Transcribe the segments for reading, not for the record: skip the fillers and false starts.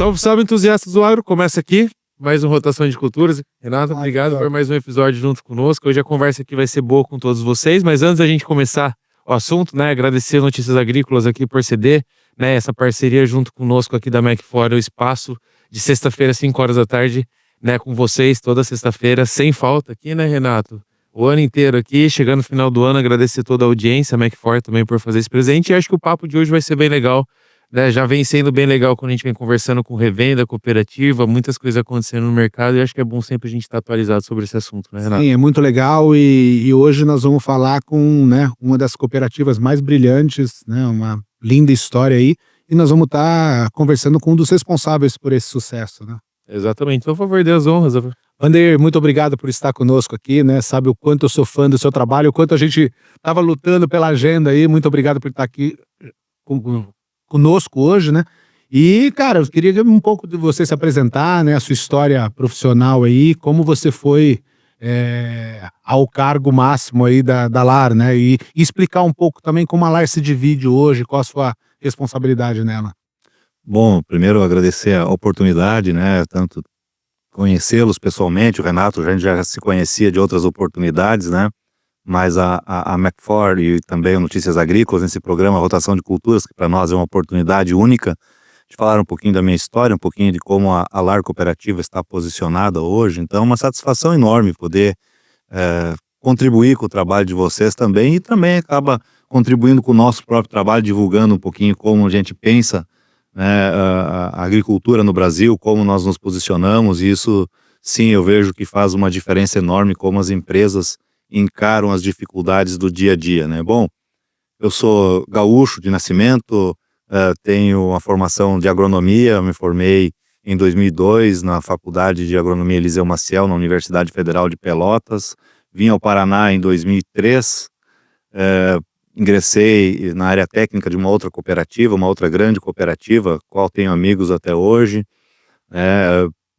Salve, salve, entusiastas do agro. Começa aqui mais uma Rotação de Culturas. Renato, obrigado por mais um episódio junto conosco. Hoje a conversa aqui vai ser boa com todos vocês, mas antes da gente começar o assunto, né, agradecer Notícias Agrícolas aqui por ceder, né, essa parceria junto conosco aqui da Macfora, o espaço de sexta-feira, 5 horas da tarde, né, com vocês toda sexta-feira, sem falta aqui, né, Renato? O ano inteiro aqui, chegando no final do ano, agradecer toda a audiência, a Macfora também por fazer esse presente, e acho que o papo de hoje vai ser bem legal, né? Já vem sendo bem legal quando a gente vem conversando com revenda, cooperativa, muitas coisas acontecendo no mercado, e acho que é bom sempre a gente estar atualizado sobre esse assunto, né, Renato? Sim, é muito legal e hoje nós vamos falar com, né, uma das cooperativas mais brilhantes, né, uma linda história aí, e nós vamos estar conversando com um dos responsáveis por esse sucesso, né? Exatamente, então, por favor, dê as honras. Vander, muito obrigado por estar conosco aqui, né? Sabe o quanto eu sou fã do seu trabalho, o quanto a gente estava lutando pela agenda aí. Muito obrigado por estar aqui conosco hoje, né? E, cara, eu queria um pouco de você se apresentar, né? A sua história profissional aí, como você foi ao cargo máximo aí da LAR, né? E explicar um pouco também como a LAR se divide hoje, qual a sua responsabilidade nela. Bom, primeiro agradecer a oportunidade, né? Tanto conhecê-los pessoalmente, o Renato, a gente já se conhecia de outras oportunidades, né? Mas a Macfora e também o Notícias Agrícolas, nesse programa Rotação de Culturas, que para nós é uma oportunidade única, de falar um pouquinho da minha história, um pouquinho de como a LAR Cooperativa está posicionada hoje. Então, uma satisfação enorme poder contribuir com o trabalho de vocês também, e também acaba contribuindo com o nosso próprio trabalho, divulgando um pouquinho como a gente pensa, né, a agricultura no Brasil, como nós nos posicionamos, e isso, sim, eu vejo que faz uma diferença enorme como as empresas encaram as dificuldades do dia a dia, né? Bom, eu sou gaúcho de nascimento, tenho uma formação de agronomia, me formei em 2002 na Faculdade de Agronomia Eliseu Maciel, na Universidade Federal de Pelotas, vim ao Paraná em 2003, ingressei na área técnica de uma outra cooperativa, uma outra grande cooperativa, qual tenho amigos até hoje.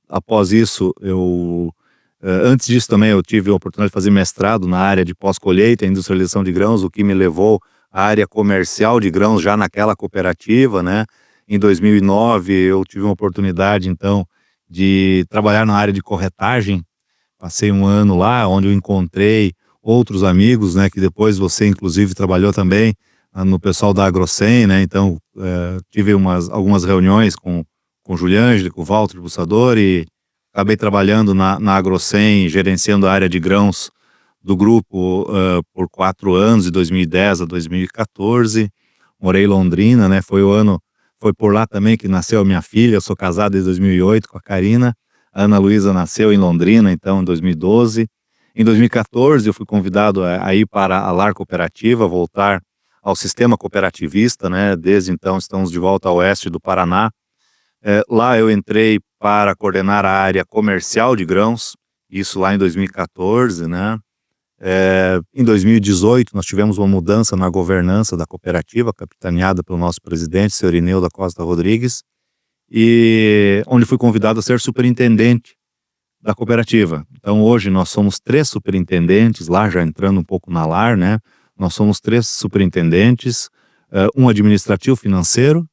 Após isso, antes disso também eu tive a oportunidade de fazer mestrado na área de pós-colheita e industrialização de grãos, o que me levou à área comercial de grãos já naquela cooperativa, né? Em 2009 eu tive uma oportunidade então de trabalhar na área de corretagem, passei um ano lá, onde eu encontrei outros amigos, né, que depois você inclusive trabalhou também no pessoal da Agrocem, né? Então tive algumas reuniões com o Juliângelo, com o Walter Bussador, e acabei trabalhando na Agrocem, gerenciando a área de grãos do grupo por 4 anos, de 2010 a 2014. Morei em Londrina, né? Foi por lá também que nasceu a minha filha. Eu sou casado desde 2008 com a Karina. A Ana Luísa nasceu em Londrina, então, em 2012. Em 2014, eu fui convidado a ir para a LAR Cooperativa, voltar ao sistema cooperativista, né? Desde então, estamos de volta ao oeste do Paraná. Lá eu entrei para coordenar a área comercial de grãos, isso lá em 2014, né? Em 2018, nós tivemos uma mudança na governança da cooperativa, capitaneada pelo nosso presidente, senhor Ineu da Costa Rodrigues, e onde fui convidado a ser superintendente da cooperativa. Então hoje nós somos 3 superintendentes, lá já entrando um pouco na LAR, né? Nós somos 3 superintendentes, um administrativo financeiro,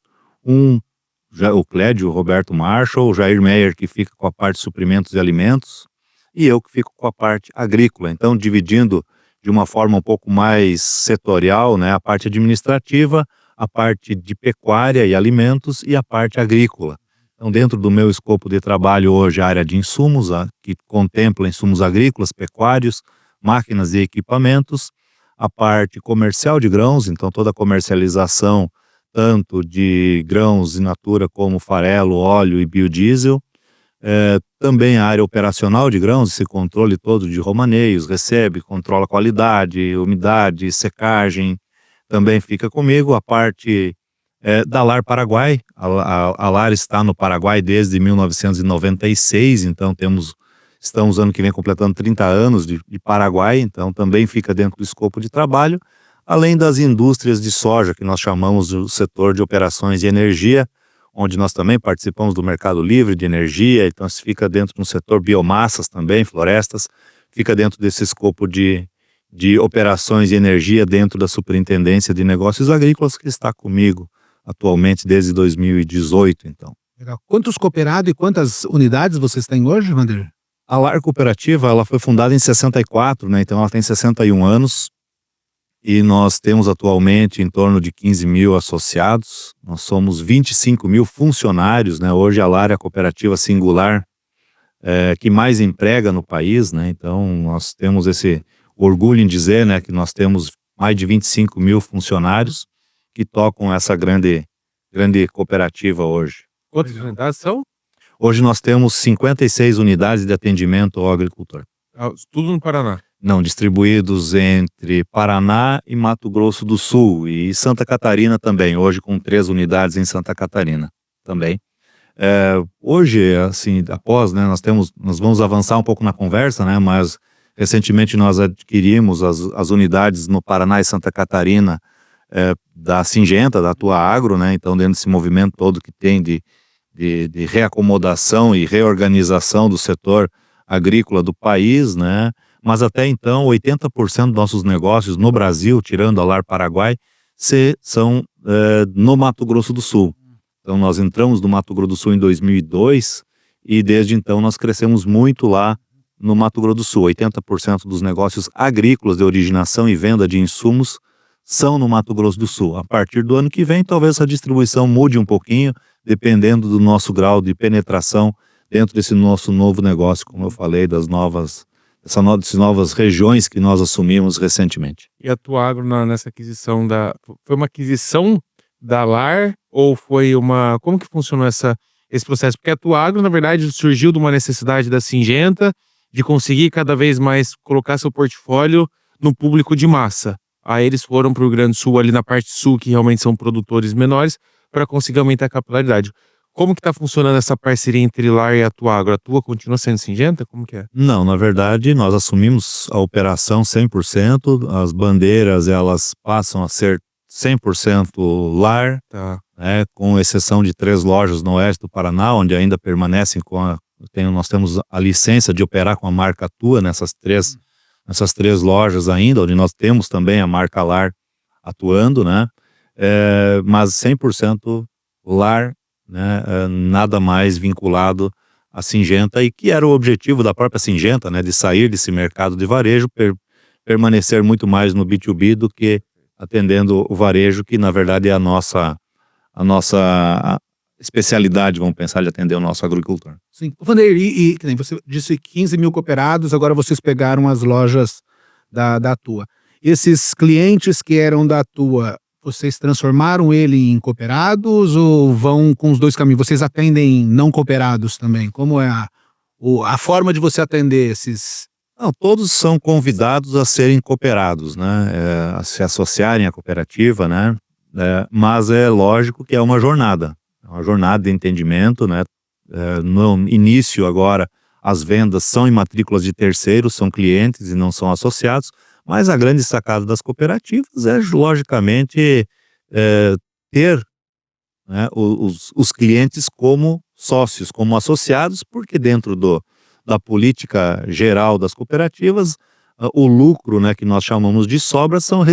o Clédio Roberto Marshall, o Jair Meyer, que fica com a parte de suprimentos e alimentos, e eu que fico com a parte agrícola. Então, dividindo de uma forma um pouco mais setorial, né, a parte administrativa, a parte de pecuária e alimentos e a parte agrícola. Então, dentro do meu escopo de trabalho hoje, a área de insumos, que contempla insumos agrícolas, pecuários, máquinas e equipamentos, a parte comercial de grãos, então toda a comercialização tanto de grãos in natura como farelo, óleo e biodiesel, também a área operacional de grãos, esse controle todo de romaneios, controla a qualidade, umidade, secagem, também fica comigo. A parte da LAR Paraguai, a LAR está no Paraguai desde 1996, então estamos ano que vem completando 30 anos de Paraguai, então também fica dentro do escopo de trabalho, além das indústrias de soja, que nós chamamos do setor de operações de energia, onde nós também participamos do mercado livre de energia, então isso fica dentro do setor biomassas também, florestas, fica dentro desse escopo de operações de energia dentro da Superintendência de Negócios Agrícolas, que está comigo atualmente desde 2018, então. Legal. Quantos cooperados e quantas unidades vocês têm hoje, Vanderlei? A Lar Cooperativa, ela foi fundada em 64, né? Então ela tem 61 anos e nós temos atualmente em torno de 15 mil associados. Nós somos 25 mil funcionários, né? Hoje a Lar é a cooperativa singular que mais emprega no país, né? Então nós temos esse orgulho em dizer, né, que nós temos mais de 25 mil funcionários que tocam essa grande cooperativa hoje. Quantas unidades são? Hoje nós temos 56 unidades de atendimento ao agricultor. Tudo no Paraná. Não, distribuídos entre Paraná e Mato Grosso do Sul e Santa Catarina também, hoje com 3 unidades em Santa Catarina também. Hoje, assim, após, né, nós vamos avançar um pouco na conversa, né, mas recentemente nós adquirimos as unidades no Paraná e Santa Catarina da Syngenta, da Atua Agro, né, então dentro desse movimento todo que tem de reacomodação e reorganização do setor agrícola do país, né, mas até então 80% dos nossos negócios no Brasil, tirando a Lar Paraguai, são no Mato Grosso do Sul. Então nós entramos no Mato Grosso do Sul em 2002 e desde então nós crescemos muito lá no Mato Grosso do Sul. 80% dos negócios agrícolas de originação e venda de insumos são no Mato Grosso do Sul. A partir do ano que vem, talvez a distribuição mude um pouquinho, dependendo do nosso grau de penetração dentro desse nosso novo negócio, como eu falei, dessas novas regiões que nós assumimos recentemente. E a Tua Agro nessa aquisição foi uma aquisição da Lar ou foi uma... Como que funcionou esse processo? Porque a Tua Agro, na verdade, surgiu de uma necessidade da Syngenta de conseguir cada vez mais colocar seu portfólio no público de massa. Aí eles foram para o Rio Grande do Sul, ali na parte sul, que realmente são produtores menores, para conseguir aumentar a capilaridade. Como que está funcionando essa parceria entre Lar e a Tua Agro? A Tua continua sendo Syngenta? Como que é? Não, na verdade, nós assumimos a operação 100%, as bandeiras, elas passam a ser 100% Lar, Tá. né, com exceção de 3 lojas no oeste do Paraná, onde ainda permanecem nós temos a licença de operar com a marca Tua nessas três lojas ainda, onde nós temos também a marca Lar atuando, né? Mas 100% Lar, né? Nada mais vinculado à Syngenta, e que era o objetivo da própria Syngenta, né? De sair desse mercado de varejo, permanecer muito mais no B2B do que atendendo o varejo, que na verdade é a nossa especialidade, vamos pensar, de atender o nosso agricultor. Sim. Vanderlei, que nem você disse 15 mil cooperados, agora vocês pegaram as lojas da Tua. Esses clientes que eram da Tua, vocês transformaram ele em cooperados ou vão com os dois caminhos? Vocês atendem não cooperados também? Como é a forma de você atender esses? Não, todos são convidados a serem cooperados, né? A se associarem à cooperativa, né? Mas é lógico que é uma jornada de entendimento, né? No início agora as vendas são em matrículas de terceiros, são clientes e não são associados, mas a grande sacada das cooperativas é logicamente ter, né, os clientes como sócios, como associados, porque dentro da política geral das cooperativas, o lucro, né, que nós chamamos de sobra, são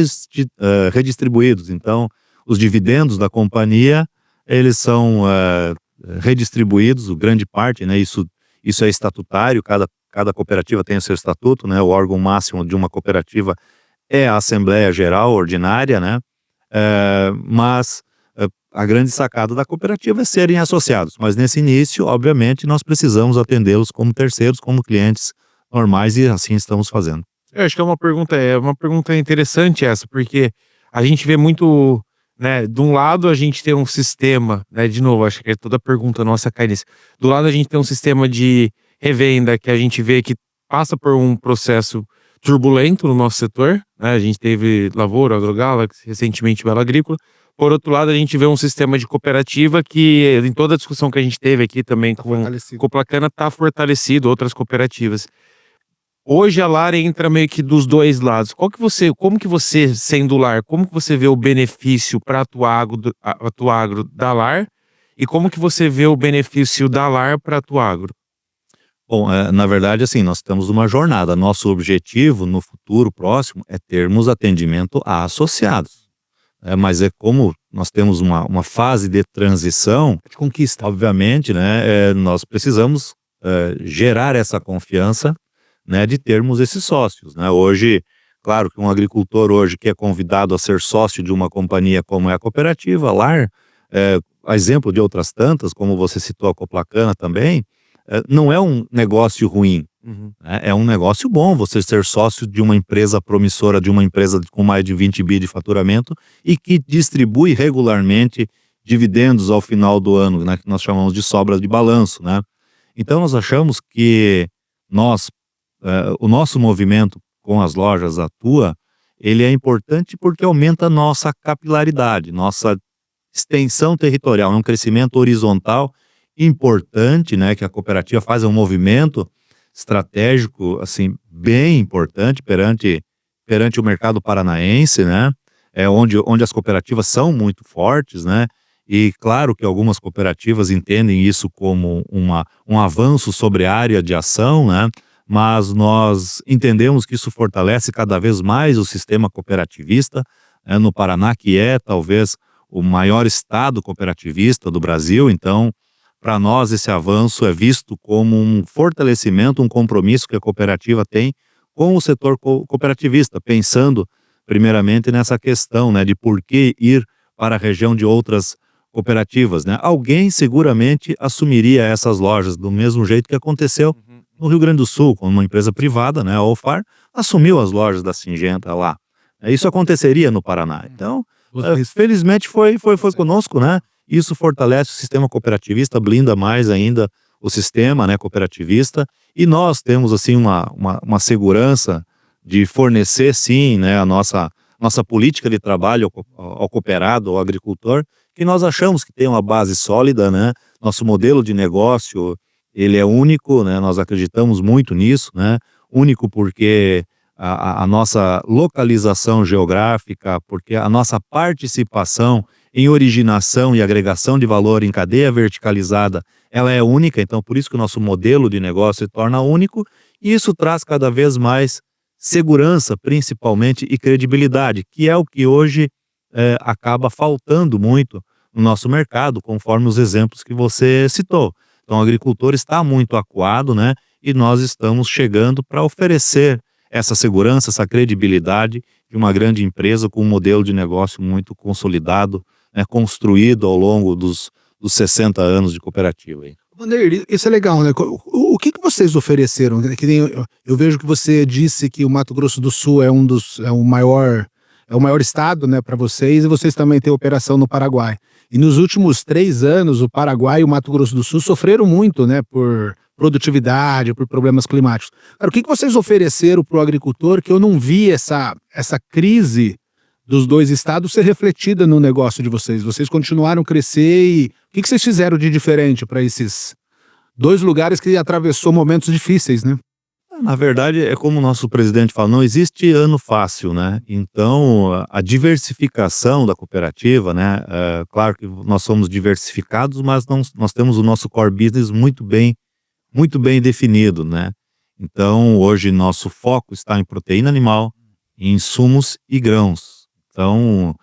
redistribuídos. Então, os dividendos da companhia, eles são redistribuídos, grande parte, né, isso é estatutário, cada cooperativa tem o seu estatuto, né, o órgão máximo de uma cooperativa é a Assembleia Geral Ordinária, né, mas a grande sacada da cooperativa é serem associados, mas nesse início, obviamente, nós precisamos atendê-los como terceiros, como clientes normais, e assim estamos fazendo. Eu acho que é uma pergunta interessante essa, porque a gente vê muito, né, de um lado a gente tem um sistema, né, de novo, acho que é toda pergunta nossa cai nisso. Do lado a gente tem um sistema de revenda que a gente vê que passa por um processo turbulento no nosso setor, né, a gente teve Lavoura, AgroGalaxy, recentemente Bela Agrícola. Por outro lado, a gente vê um sistema de cooperativa que, em toda a discussão que a gente teve aqui também com o Placana, está fortalecido, outras cooperativas. Hoje a Lar entra meio que dos dois lados. Como que você, sendo Lar, como que você vê o benefício para a Tua Agro da Lar e como que você vê o benefício da Lar para a Tua Agro? Bom, na verdade, assim, nós temos uma jornada. Nosso objetivo no futuro próximo é termos atendimento a associados. mas é como nós temos uma fase de transição, De conquista. obviamente, né, nós precisamos gerar essa confiança, né, de termos esses sócios, né? Hoje, claro que um agricultor hoje que é convidado a ser sócio de uma companhia como é a cooperativa, a LAR, a exemplo de outras tantas, como você citou a Coplacana também, não é um negócio ruim, né? É um negócio bom você ser sócio de uma empresa promissora, de uma empresa com mais de 20 bi de faturamento e que distribui regularmente dividendos ao final do ano, né, que nós chamamos de sobras de balanço, né? Então nós achamos que o nosso movimento com as lojas Atua, ele é importante porque aumenta a nossa capilaridade, nossa extensão territorial, é um crescimento horizontal importante, né, que a cooperativa faz um movimento estratégico, assim, bem importante perante o mercado paranaense, né, onde as cooperativas são muito fortes, né, e claro que algumas cooperativas entendem isso como um avanço sobre a área de ação, né, mas nós entendemos que isso fortalece cada vez mais o sistema cooperativista, né, no Paraná, que é talvez o maior estado cooperativista do Brasil. Então, para nós esse avanço é visto como um fortalecimento, um compromisso que a cooperativa tem com o setor cooperativista, pensando primeiramente nessa questão, né, de por que ir para a região de outras cooperativas, né? Alguém seguramente assumiria essas lojas do mesmo jeito que aconteceu no Rio Grande do Sul, com uma empresa privada, né, a Alfar, assumiu as lojas da Syngenta lá. Isso aconteceria no Paraná. Então, felizmente foi conosco, né? Isso fortalece o sistema cooperativista, blinda mais ainda o sistema, né, cooperativista, e nós temos assim uma segurança de fornecer, sim, né, a nossa política de trabalho ao cooperado, ao agricultor, que nós achamos que tem uma base sólida, né? Nosso modelo de negócio, ele é único, né? Nós acreditamos muito nisso, né? Único porque a nossa localização geográfica, porque a nossa participação em originação e agregação de valor em cadeia verticalizada, ela é única. Então, por isso que o nosso modelo de negócio se torna único, e isso traz cada vez mais segurança, principalmente, e credibilidade, que é o que hoje acaba faltando muito no nosso mercado, conforme os exemplos que você citou. Então, o agricultor está muito acuado, né? E nós estamos chegando para oferecer essa segurança, essa credibilidade de uma grande empresa com um modelo de negócio muito consolidado, né, construído ao longo dos 60 anos de cooperativa. Wanderley, isso é legal, né? O que vocês ofereceram? Que nem eu vejo que você disse que o Mato Grosso do Sul é o maior estado, né, para vocês, e vocês também têm operação no Paraguai. E nos últimos 3 anos, o Paraguai e o Mato Grosso do Sul sofreram muito, né, por produtividade, por problemas climáticos. Cara, o que vocês ofereceram para o agricultor que eu não vi essa crise dos 2 estados ser refletida no negócio de vocês? Vocês continuaram a crescer e o que vocês fizeram de diferente para esses 2 lugares que atravessou momentos difíceis, né? Na verdade, é como o nosso presidente fala, não existe ano fácil, né? Então, a diversificação da cooperativa, né? Claro que nós somos diversificados, mas nós temos o nosso core business muito bem definido, né? Então, hoje nosso foco está em proteína animal, em insumos e grãos. Então,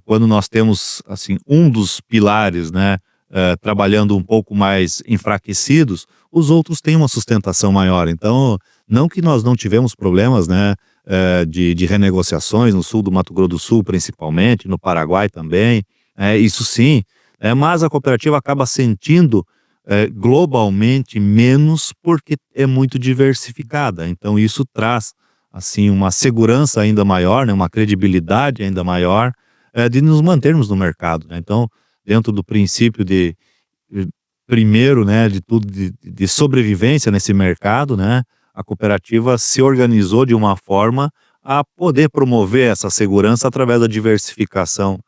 quando nós temos, assim, um dos pilares, né, trabalhando um pouco mais enfraquecidos, os outros têm uma sustentação maior. Então, não que nós não tivemos problemas, né, de renegociações no sul do Mato Grosso do Sul, principalmente, no Paraguai também, isso sim, mas a cooperativa acaba sentindo globalmente menos porque é muito diversificada. Então, isso traz, assim, uma segurança ainda maior, né, uma credibilidade ainda maior de nos mantermos no mercado, né? Então, dentro do princípio primeiro, né, de tudo, de sobrevivência nesse mercado, né, a cooperativa se organizou de uma forma a poder promover essa segurança através da diversificação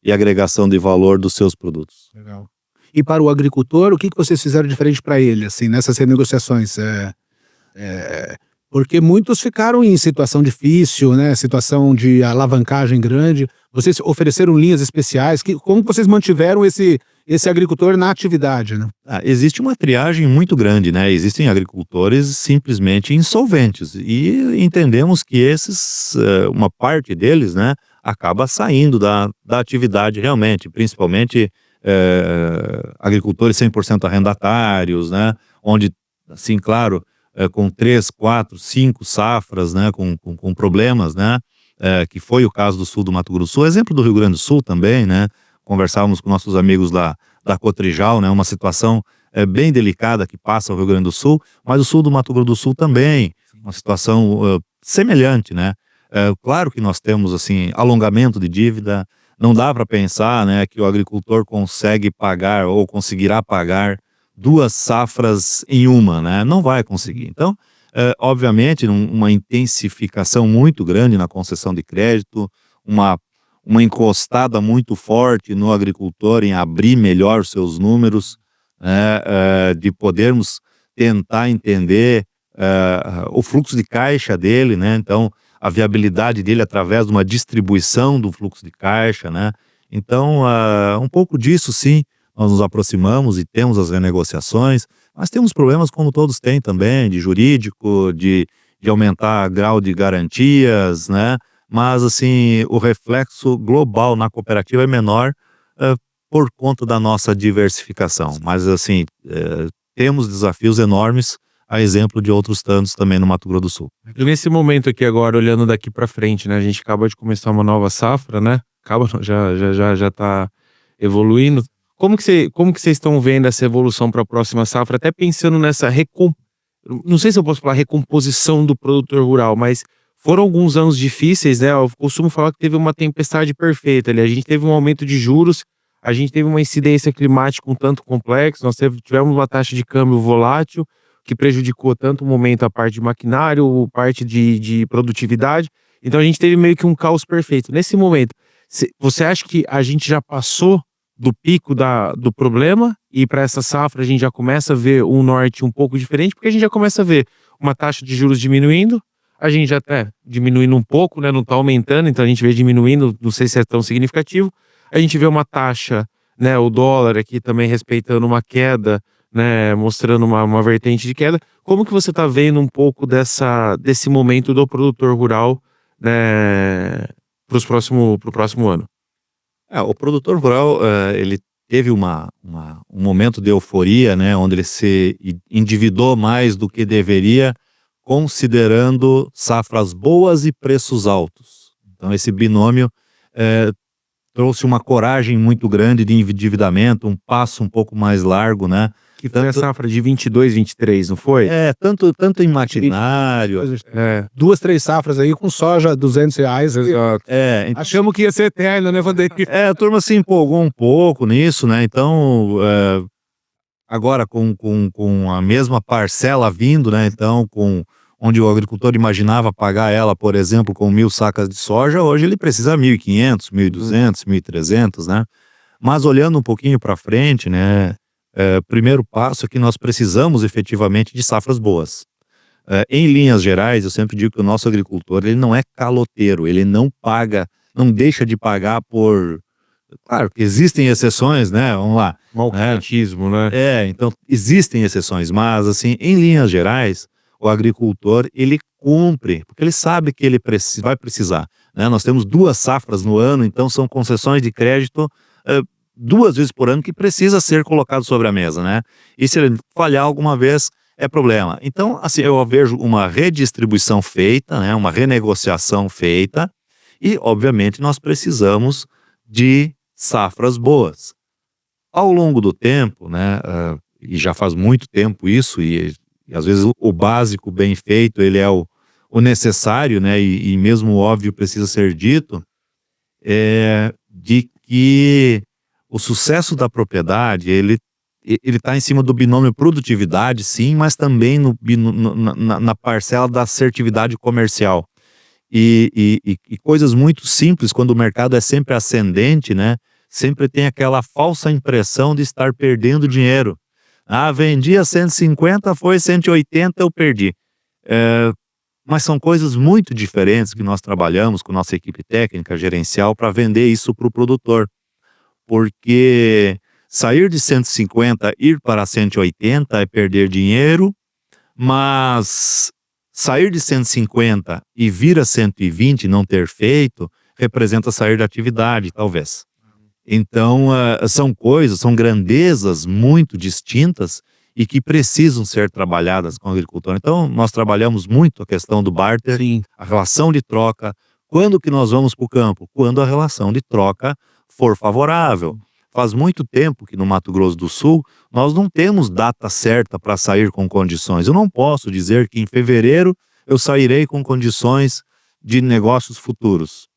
e agregação de valor dos seus produtos. Legal. E para o agricultor, o que vocês fizeram diferente para ele, assim, nessas renegociações? Porque muitos ficaram em situação difícil, né, situação de alavancagem grande. Vocês ofereceram linhas especiais. Como vocês mantiveram esse agricultor na atividade, né? Existe uma triagem muito grande, né? Existem agricultores simplesmente insolventes e entendemos que esses, uma parte deles, né, acaba saindo da atividade realmente, principalmente agricultores 100% arrendatários, né? Onde, assim, claro, com 3, 4, 5 safras, né? Com problemas, né? Que foi o caso do sul do Mato Grosso do Sul, exemplo do Rio Grande do Sul também, né? Conversávamos com nossos amigos lá da Cotrijal, né? Uma situação bem delicada que passa o Rio Grande do Sul, mas o sul do Mato Grosso do Sul também, uma situação semelhante, né? Claro que nós temos, assim, alongamento de dívida, não dá para pensar, né, que o agricultor consegue pagar ou conseguirá pagar 2 safras em uma, né? Não vai conseguir. Então, obviamente, uma intensificação muito grande na concessão de crédito, uma encostada muito forte no agricultor em abrir melhor os seus números, né, de podermos tentar entender o fluxo de caixa dele, né? Então, a viabilidade dele através de uma distribuição do fluxo de caixa, né? Então, um pouco disso, sim, nós nos aproximamos e temos as renegociações, mas temos problemas como todos têm também, de jurídico, de aumentar grau de garantias, né? Mas, assim, o reflexo global na cooperativa é menor por conta da nossa diversificação. Mas, assim, temos desafios enormes, a exemplo de outros tantos também no Mato Grosso do Sul. E nesse momento aqui agora, olhando daqui para frente, né? A gente acaba de começar uma nova safra, né? Já tá evoluindo. Como que vocês estão vendo essa evolução para a próxima safra? Até pensando nessa não sei se eu posso falar recomposição do produtor rural, mas foram alguns anos difíceis, né? Eu costumo falar que teve uma tempestade perfeita ali. A gente teve um aumento de juros, a gente teve uma incidência climática um tanto complexa, nós tivemos uma taxa de câmbio volátil, que prejudicou tanto o momento a parte de maquinário, parte de produtividade. Então a gente teve meio que um caos perfeito. Nesse momento, você acha que a gente já passou do pico do problema e para essa safra a gente já começa a ver um norte um pouco diferente? Porque a gente já começa a ver uma taxa de juros diminuindo, a gente já está diminuindo um pouco, né? Não está aumentando, então a gente vê diminuindo, não sei se é tão significativo. A gente vê uma taxa, né? O dólar aqui também respeitando uma queda, né, mostrando uma vertente de queda. Como que você está vendo um pouco desse momento do produtor rural, né, pro próximo ano? O produtor rural, ele teve um momento de euforia, né, onde ele se endividou mais do que deveria, considerando safras boas e preços altos. Então esse binômio trouxe uma coragem muito grande de endividamento, um passo um pouco mais largo, né? Que foi a safra de 22, 23, não foi? Tanto em maquinário. 2, 3 safras aí com soja R$200. Exato. Achamos que ia ser eterno, né, Vandeir? A turma se empolgou um pouco nisso, né? Então, agora com a mesma parcela vindo, né? Então, onde o agricultor imaginava pagar ela, por exemplo, com 1.000 sacas de soja, hoje ele precisa 1.500, 1.200, 1.300, né? Mas olhando um pouquinho para frente, né? Primeiro passo é que nós precisamos efetivamente de safras boas. Em linhas gerais, eu sempre digo que o nosso agricultor, ele não é caloteiro, ele não deixa de pagar por... Claro que existem exceções, né? Vamos lá. Malcaratismo, né? Então existem exceções, mas assim, em linhas gerais, o agricultor, ele cumpre, porque ele sabe que ele vai precisar, né? Nós temos 2 safras no ano, então são concessões de crédito 2 vezes por ano que precisa ser colocado sobre a mesa, né? E se ele falhar alguma vez, é problema. Então, assim, eu vejo uma redistribuição feita, né? Uma renegociação feita e, obviamente, nós precisamos de safras boas. Ao longo do tempo, né? E já faz muito tempo isso, e às vezes o básico bem feito, ele é o necessário, né? E mesmo o óbvio precisa ser dito, de que o sucesso da propriedade, ele está em cima do binômio produtividade, sim, mas também na parcela da assertividade comercial. E coisas muito simples, quando o mercado é sempre ascendente, né? Sempre tem aquela falsa impressão de estar perdendo dinheiro. Vendi a 150, foi 180, eu perdi. Mas são coisas muito diferentes que nós trabalhamos com nossa equipe técnica, gerencial, para vender isso para o produtor. Porque sair de 150, ir para 180 é perder dinheiro, mas sair de 150 e vir a 120 e não ter feito, representa sair da atividade, talvez. Então, são grandezas muito distintas e que precisam ser trabalhadas com o agricultor. Então, nós trabalhamos muito a questão do barter, Sim. a relação de troca. Quando que nós vamos para o campo? Quando a relação de troca for favorável. Faz muito tempo que no Mato Grosso do Sul nós não temos data certa para sair com condições. Eu não posso dizer que em fevereiro eu sairei com condições de negócios futuros.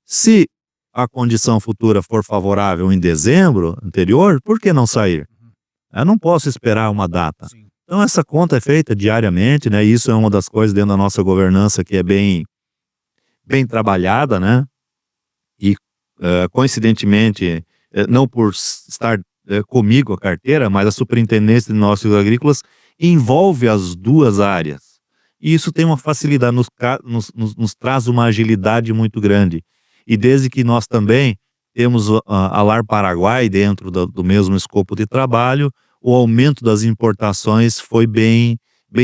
Se a condição futura for favorável em dezembro anterior, por que não sair? Eu não posso esperar uma data. Sim. Então essa conta é feita diariamente, né? Isso é uma das coisas dentro da nossa governança que é bem trabalhada, né? E coincidentemente, não por estar comigo a carteira, mas a Superintendência de Negócios Agrícolas envolve as duas áreas. E isso tem uma facilidade, nos traz uma agilidade muito grande. E desde que nós também temos a Lar Paraguai dentro do mesmo escopo de trabalho, o aumento das importações foi bem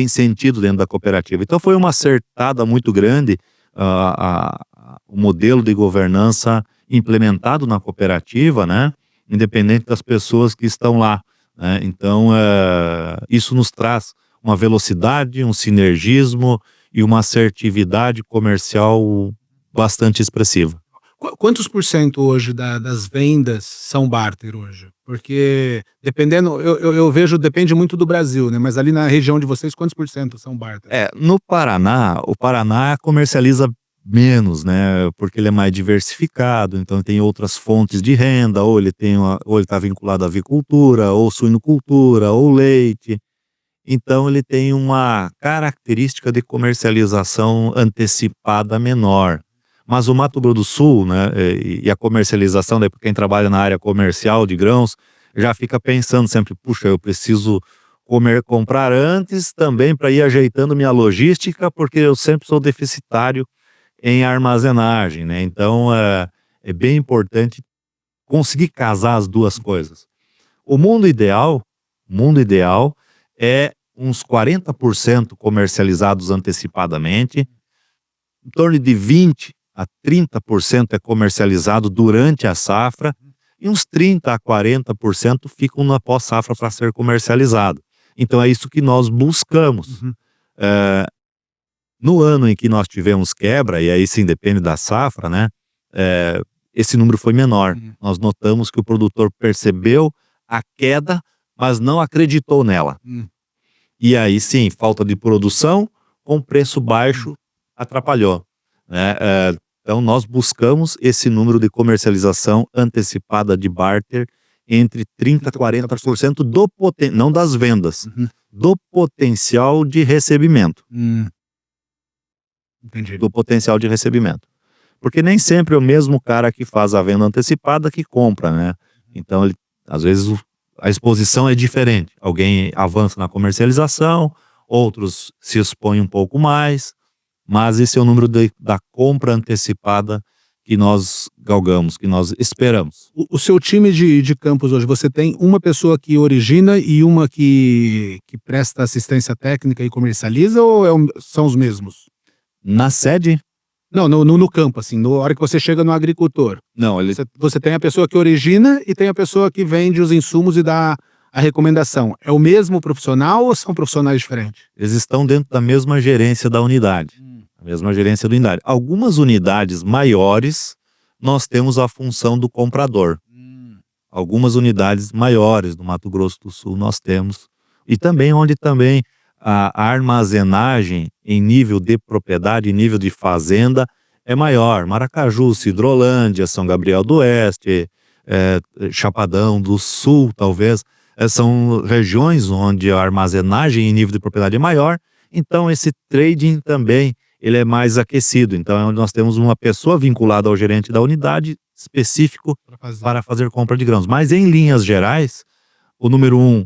sentido dentro da cooperativa. Então foi uma acertada muito grande o modelo de governança implementado na cooperativa, né? Independente das pessoas que estão lá, né? Então isso nos traz uma velocidade, um sinergismo e uma assertividade comercial bastante expressiva. Quantos por cento hoje das vendas são barter hoje? Porque dependendo, eu vejo, depende muito do Brasil, né? Mas ali na região de vocês, quantos por cento são barter? No Paraná, o Paraná comercializa menos, né? Porque ele é mais diversificado, então tem outras fontes de renda, ou ele está vinculado à avicultura, ou suinocultura, ou leite. Então ele tem uma característica de comercialização antecipada menor. Mas o Mato Grosso do Sul, né, e a comercialização, daí quem trabalha na área comercial de grãos, já fica pensando sempre, puxa, eu preciso comprar antes também para ir ajeitando minha logística, porque eu sempre sou deficitário em armazenagem, né? Então é bem importante conseguir casar as duas coisas. O mundo ideal é uns 40% comercializados antecipadamente, em torno de 20% a 30% é comercializado durante a safra e uns 30% a 40% ficam na pós-safra para ser comercializado. Então é isso que nós buscamos. No ano em que nós tivemos quebra, e aí sim depende da safra, né? Esse número foi menor. Nós notamos que o produtor percebeu a queda, mas não acreditou nela. E aí sim, falta de produção com preço baixo atrapalhou, né? Então nós buscamos esse número de comercialização antecipada de barter entre 30% a 40% não das vendas, do potencial de recebimento. Entendi. Do potencial de recebimento. Porque nem sempre é o mesmo cara que faz a venda antecipada que compra, né? Então, às vezes, a exposição é diferente. Alguém avança na comercialização, outros se expõem um pouco mais, mas esse é o número da compra antecipada que nós galgamos, que nós esperamos. O seu time de campos hoje, você tem uma pessoa que origina e uma que presta assistência técnica e comercializa, ou são os mesmos? Na sede? Não, no campo, assim, na hora que você chega no agricultor. Não, Você tem a pessoa que origina e tem a pessoa que vende os insumos e dá a recomendação. É o mesmo profissional ou são profissionais diferentes? eles estão dentro da mesma gerência da unidade. A mesma gerência da unidade. Algumas unidades maiores, nós temos a função do comprador. Algumas unidades maiores do Mato Grosso do Sul nós temos. E também onde também a armazenagem em nível de propriedade, em nível de fazenda, é maior. Maracaju, Sidrolândia, São Gabriel do Oeste, Chapadão do Sul, talvez. São regiões onde a armazenagem em nível de propriedade é maior. Então esse trading também ele é mais aquecido. Então é onde nós temos uma pessoa vinculada ao gerente da unidade específico para fazer compra de grãos. Mas em linhas gerais, o número 1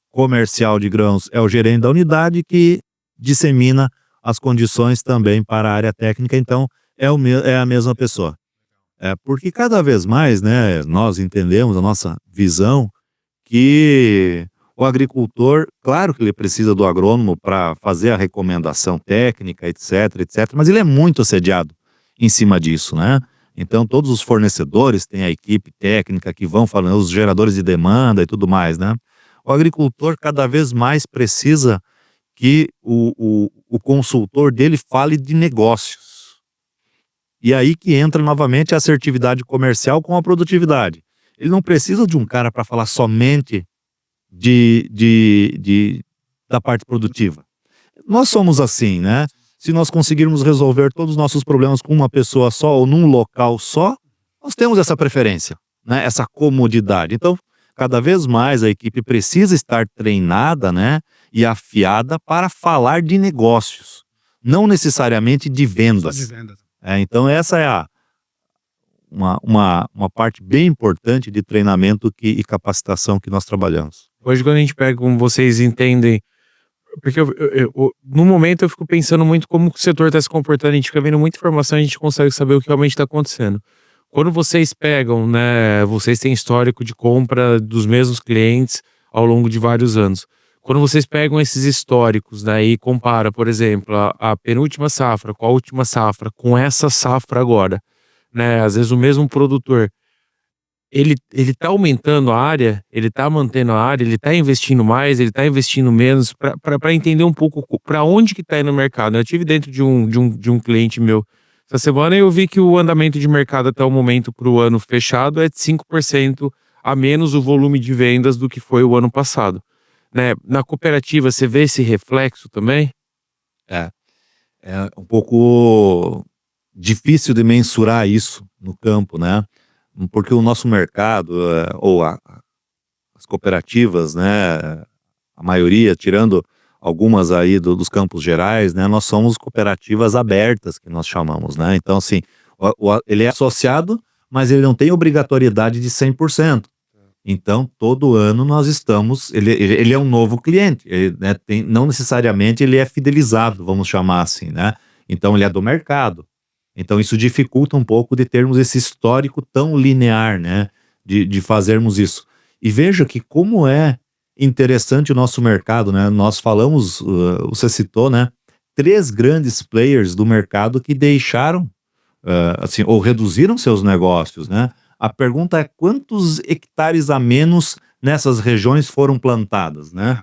comercial de grãos é o gerente da unidade que dissemina as condições também para a área técnica. Então é a mesma pessoa. Porque cada vez mais, né, nós entendemos a nossa visão que o agricultor, claro que ele precisa do agrônomo para fazer a recomendação técnica, etc, mas ele é muito assediado em cima disso, né? Então todos os fornecedores têm a equipe técnica que vão falando, os geradores de demanda e tudo mais, né? O agricultor cada vez mais precisa que o consultor dele fale de negócios. E aí que entra novamente a assertividade comercial com a produtividade. Ele não precisa de um cara para falar somente da parte produtiva. Nós somos assim, né? Se nós conseguirmos resolver todos os nossos problemas com uma pessoa só ou num local só, nós temos essa preferência, né? Essa comodidade. Então, cada vez mais a equipe precisa estar treinada, né? E afiada para falar de negócios, não necessariamente de vendas. Só de vendas. Então essa é uma parte bem importante de treinamento e capacitação que nós trabalhamos. Hoje, quando a gente pega como vocês entendem, porque no momento eu fico pensando muito como o setor está se comportando, a gente fica vendo muita informação, a gente consegue saber o que realmente está acontecendo. Quando vocês pegam, né, vocês têm histórico de compra dos mesmos clientes ao longo de vários anos. Quando vocês pegam esses históricos, né, e compara, por exemplo, a penúltima safra com a última safra, com essa safra agora, né, às vezes o mesmo produtor, ele tá aumentando a área, ele tá mantendo a área, ele tá investindo mais, ele tá investindo menos, para entender um pouco para onde que tá indo o mercado. Eu tive dentro de um cliente meu essa semana e eu vi que o andamento de mercado até o momento para o ano fechado é de 5% a menos o volume de vendas do que foi o ano passado. Né? Na cooperativa, você vê esse reflexo também? É um pouco difícil de mensurar isso no campo, né? Porque o nosso mercado, ou as cooperativas, né? A maioria, tirando algumas aí dos campos gerais, né? Nós somos cooperativas abertas, que nós chamamos, né? Então, assim, ele é associado, mas ele não tem obrigatoriedade de 100%. Então, todo ano nós estamos... Ele é um novo cliente, né, não necessariamente ele é fidelizado, vamos chamar assim, né? Então, ele é do mercado. Então, isso dificulta um pouco de termos esse histórico tão linear, né? De fazermos isso. E veja que como é interessante o nosso mercado, né? Nós falamos, você citou, né? 3 grandes players do mercado que deixaram, assim, ou reduziram seus negócios, né? A pergunta é quantos hectares a menos nessas regiões foram plantadas, né?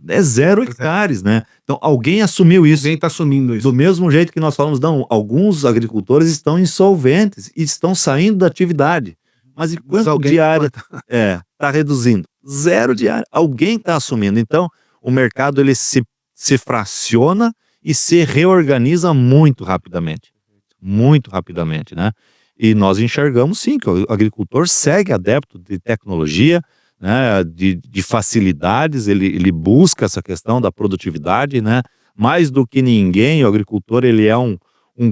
É 0 hectares, né? Então alguém assumiu isso. Alguém está assumindo isso. Do mesmo jeito que nós falamos, não, alguns agricultores estão insolventes e estão saindo da atividade. Mas e quanto de área está reduzindo? 0 de área. Alguém está assumindo. Então o mercado ele se fraciona e se reorganiza muito rapidamente. Muito rapidamente, né? E nós enxergamos sim que o agricultor segue adepto de tecnologia, né, de facilidades, ele busca essa questão da produtividade, né? Mais do que ninguém, o agricultor ele é um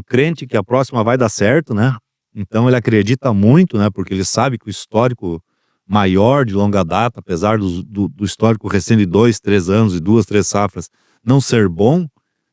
crente que a próxima vai dar certo, né? Então ele acredita muito, né? Porque ele sabe que o histórico maior de longa data, apesar do histórico recente de 2, 3 anos e 2, 3 safras não ser bom,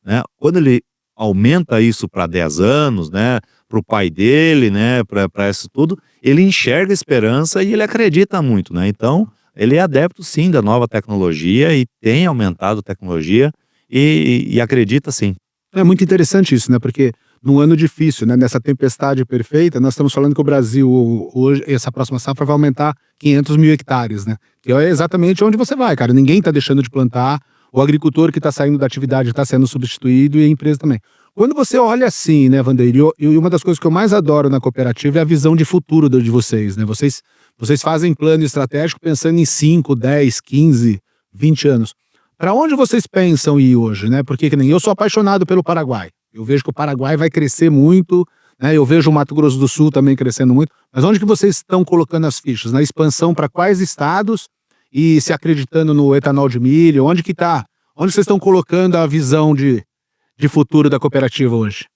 né? Quando ele aumenta isso para 10 anos, né? Para o pai dele, né? Para isso tudo, ele enxerga esperança e ele acredita muito, né? Então, ele é adepto sim da nova tecnologia e tem aumentado a tecnologia e acredita sim. É muito interessante isso, né? Porque num ano difícil, né? Nessa tempestade perfeita, nós estamos falando que o Brasil, hoje, essa próxima safra vai aumentar 500 mil hectares, né? Que é exatamente onde você vai, cara. Ninguém está deixando de plantar, o agricultor que está saindo da atividade está sendo substituído e a empresa também. Quando você olha assim, né, Vandeir, e uma das coisas que eu mais adoro na cooperativa é a visão de futuro de vocês, né? Vocês fazem plano estratégico pensando em 5, 10, 15, 20 anos. Para onde vocês pensam ir hoje, né? Porque que nem eu sou apaixonado pelo Paraguai. Eu vejo que o Paraguai vai crescer muito, né? Eu vejo o Mato Grosso do Sul também crescendo muito. Mas onde que vocês estão colocando as fichas? Na expansão para quais estados e se acreditando no etanol de milho? Onde vocês estão colocando a visão de futuro da cooperativa hoje?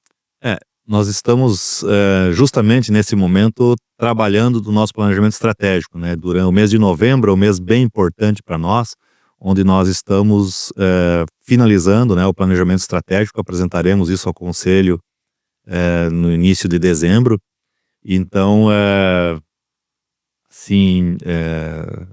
Nós estamos justamente nesse momento trabalhando do nosso planejamento estratégico, né? Durante o mês de novembro é um mês bem importante para nós, onde nós estamos finalizando, né, o planejamento estratégico. Apresentaremos isso ao conselho no início de dezembro. Então,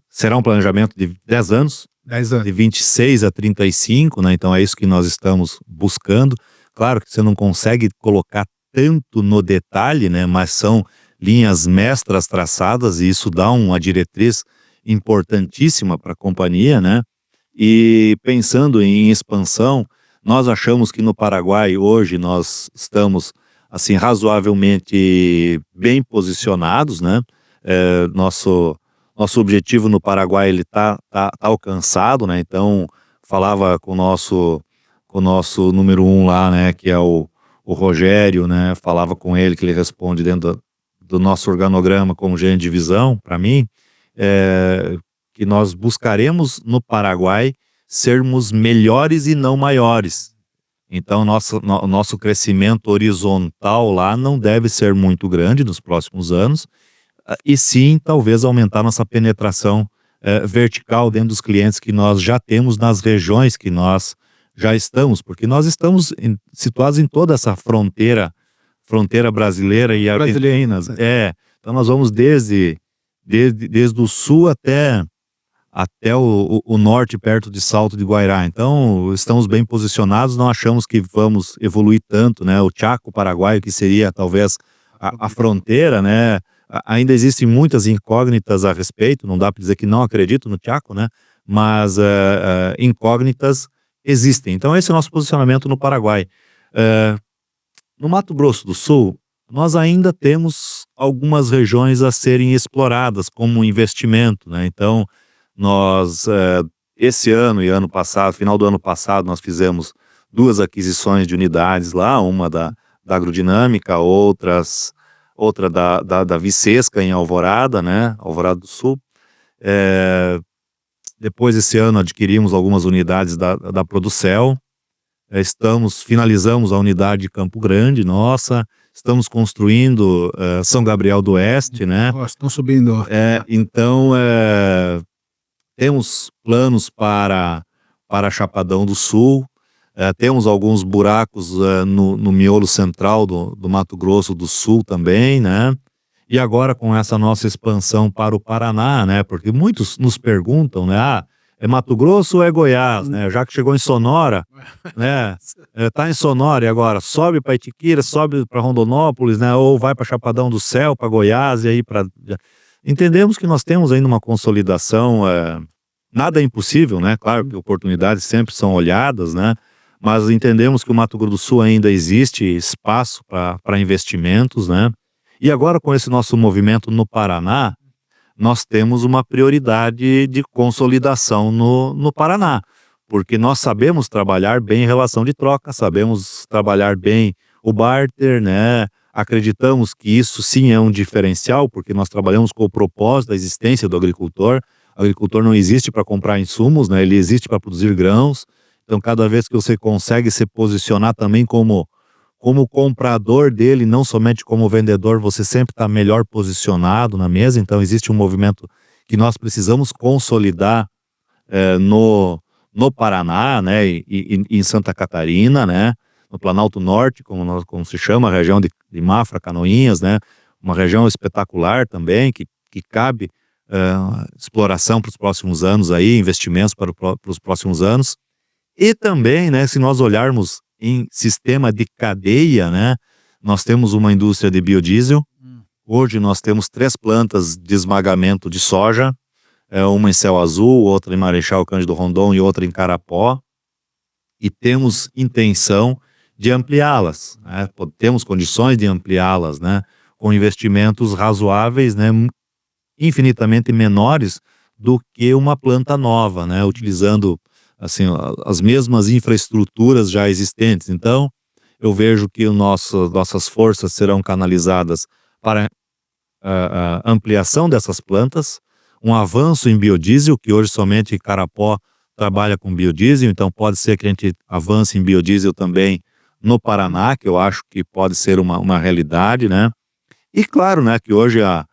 será um planejamento de 10 anos, 10 anos. de 26 a 35, né? Então é isso que nós estamos buscando. Claro que você não consegue colocar tanto no detalhe, né, mas são linhas mestras traçadas e isso dá uma diretriz importantíssima para a companhia, né? E pensando em expansão, nós achamos que no Paraguai hoje nós estamos assim razoavelmente bem posicionados, né? Nosso objetivo no Paraguai ele tá alcançado, né? Então falava com o nosso número 1 lá, né? Que é o Rogério, né? Falava com ele que ele responde dentro do nosso organograma como gerente de divisão, para mim, que nós buscaremos no Paraguai sermos melhores e não maiores. Então, o nosso crescimento horizontal lá não deve ser muito grande nos próximos anos, e sim, talvez aumentar nossa penetração vertical dentro dos clientes que nós já temos nas regiões que nós já estamos, porque nós estamos situados em toda essa fronteira brasileira e argentina. Então nós vamos desde o sul até o norte, perto de Salto de Guairá. Então estamos bem posicionados, não achamos que vamos evoluir tanto, né? O Chaco paraguaio, que seria talvez a fronteira, né? Ainda existem muitas incógnitas a respeito, não dá para dizer que não acredito no Chaco, né? Mas incógnitas existem. Então esse é o nosso posicionamento no Paraguai. No Mato Grosso do Sul, nós ainda temos algumas regiões a serem exploradas como investimento, né? Então, nós, esse ano e ano passado, final do ano passado, nós fizemos 2 aquisições de unidades lá, uma da Agrodinâmica, outra da Vicesca em Alvorada, né? Alvorada do Sul. Depois, esse ano, adquirimos algumas unidades da Producel. Finalizamos a unidade de Campo Grande, estamos construindo São Gabriel do Oeste, né? Estão subindo. Então, temos planos para Chapadão do Sul, temos alguns buracos no miolo central do Mato Grosso do Sul também, né? E agora com essa nossa expansão para o Paraná, né? Porque muitos nos perguntam, né? É Mato Grosso ou é Goiás, né? Já que chegou em Sonora, né? Tá em Sonora e agora sobe para Itiquira, sobe para Rondonópolis, né? Ou vai para Chapadão do Céu, para Goiás e aí para... Entendemos que nós temos ainda uma consolidação, nada é impossível, né? Claro que oportunidades sempre são olhadas, né? Mas entendemos que o Mato Grosso do Sul ainda existe espaço para investimentos, né? E agora com esse nosso movimento no Paraná, nós temos uma prioridade de consolidação no Paraná, porque nós sabemos trabalhar bem em relação de troca, sabemos trabalhar bem o barter, né? Acreditamos que isso sim é um diferencial, porque nós trabalhamos com o propósito da existência do agricultor. O agricultor não existe para comprar insumos, né? Ele existe para produzir grãos. Então, cada vez que você consegue se posicionar também como comprador dele, não somente como vendedor, você sempre está melhor posicionado na mesa. Então existe um movimento que nós precisamos consolidar no Paraná, né, e em Santa Catarina, né, no Planalto Norte, como se chama, a região de Mafra, Canoinhas, né, uma região espetacular também, que cabe exploração para os próximos anos aí, investimentos para os próximos anos. E também, né, se nós olharmos em sistema de cadeia, né, nós temos uma indústria de biodiesel. Hoje nós temos 3 plantas de esmagamento de soja, uma em Céu Azul, outra em Marechal Cândido Rondon e outra em Carapó, e temos intenção de ampliá-las, né? Temos condições de ampliá-las, né, com investimentos razoáveis, né, infinitamente menores do que uma planta nova, né, utilizando assim, as mesmas infraestruturas já existentes. Então, eu vejo que nossas forças serão canalizadas para a ampliação dessas plantas, um avanço em biodiesel, que hoje somente Carapó trabalha com biodiesel, então pode ser que a gente avance em biodiesel também no Paraná, que eu acho que pode ser uma realidade, né? E claro, né, que hoje a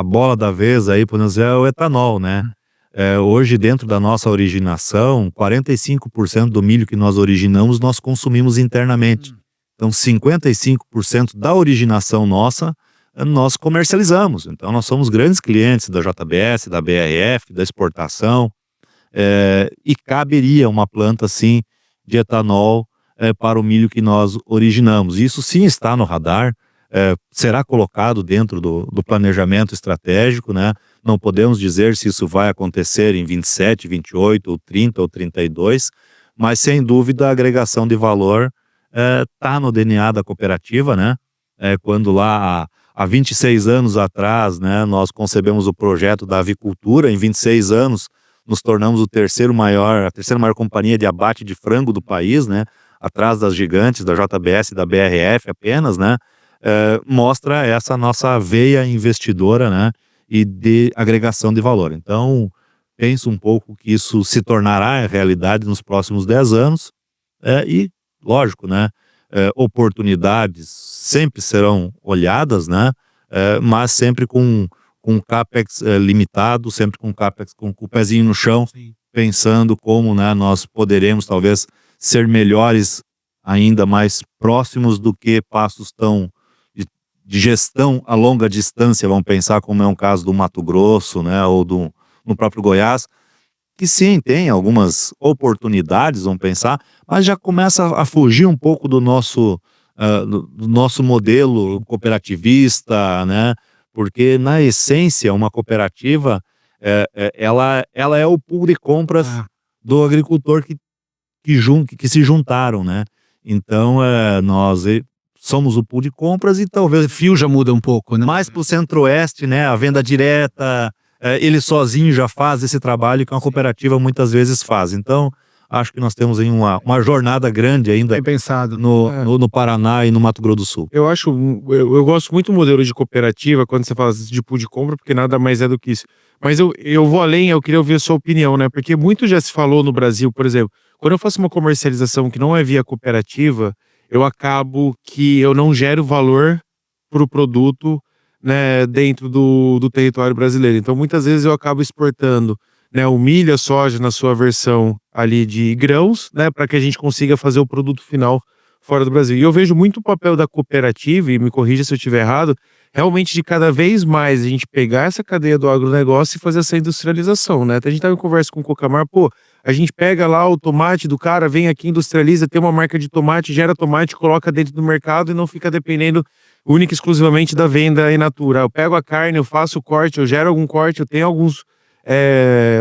bola da vez aí, podemos dizer, é o etanol, né? Hoje, dentro da nossa originação, 45% do milho que nós originamos, nós consumimos internamente. Então, 55% da originação nossa, nós comercializamos. Então, nós somos grandes clientes da JBS, da BRF, da exportação, e caberia uma planta, assim, de etanol para o milho que nós originamos. Isso sim está no radar, será colocado dentro do planejamento estratégico, né? Não podemos dizer se isso vai acontecer em 27, 28, ou 30 ou 32, mas sem dúvida a agregação de valor está no DNA da cooperativa, né? Quando lá há 26 anos atrás, né, nós concebemos o projeto da avicultura, em 26 anos nos tornamos a terceira maior companhia de abate de frango do país, né? Atrás das gigantes, da JBS e da BRF apenas, né? Mostra essa nossa veia investidora, né? E de agregação de valor. Então, penso um pouco que isso se tornará realidade nos próximos 10 anos, e, lógico, né? Oportunidades sempre serão olhadas, né? Mas sempre com CAPEX limitado, sempre com CAPEX com o pezinho no chão, Sim. pensando como, né, nós poderemos talvez ser melhores, ainda mais próximos do que passos tão de gestão a longa distância, vamos pensar como é um caso do Mato Grosso, né, ou no próprio Goiás, que sim, tem algumas oportunidades, vamos pensar, mas já começa a fugir um pouco do nosso modelo cooperativista, né? Porque na essência uma cooperativa ela é o pool de compras do agricultor que se juntaram, né? Então nós somos o pool de compras e talvez O fio já muda um pouco, né? mais para o centro-oeste, né? A venda direta, ele sozinho já faz esse trabalho que uma cooperativa muitas vezes faz. Então, acho que nós temos aí uma jornada grande ainda Bem pensado. no Paraná e no Mato Grosso do Sul. Eu gosto muito do modelo de cooperativa, quando você fala de pool de compra, porque nada mais é do que isso. Mas eu vou além, eu queria ouvir a sua opinião, né? Porque muito já se falou no Brasil, por exemplo, quando eu faço uma comercialização que não é via cooperativa, eu acabo que eu não gero valor para o produto, né, dentro do território brasileiro. Então, muitas vezes eu acabo exportando, né, o milho, a soja na sua versão ali de grãos, né, para que a gente consiga fazer o produto final fora do Brasil. E eu vejo muito o papel da cooperativa, e me corrija se eu estiver errado, realmente de cada vez mais a gente pegar essa cadeia do agronegócio e fazer essa industrialização, né? Até a gente estava em conversa com o Cocamar, pô, a gente pega lá o tomate do cara, vem aqui, industrializa, tem uma marca de tomate, gera tomate, coloca dentro do mercado e não fica dependendo única e exclusivamente da venda in natura. Eu pego a carne, eu faço o corte, eu gero algum corte, eu tenho alguns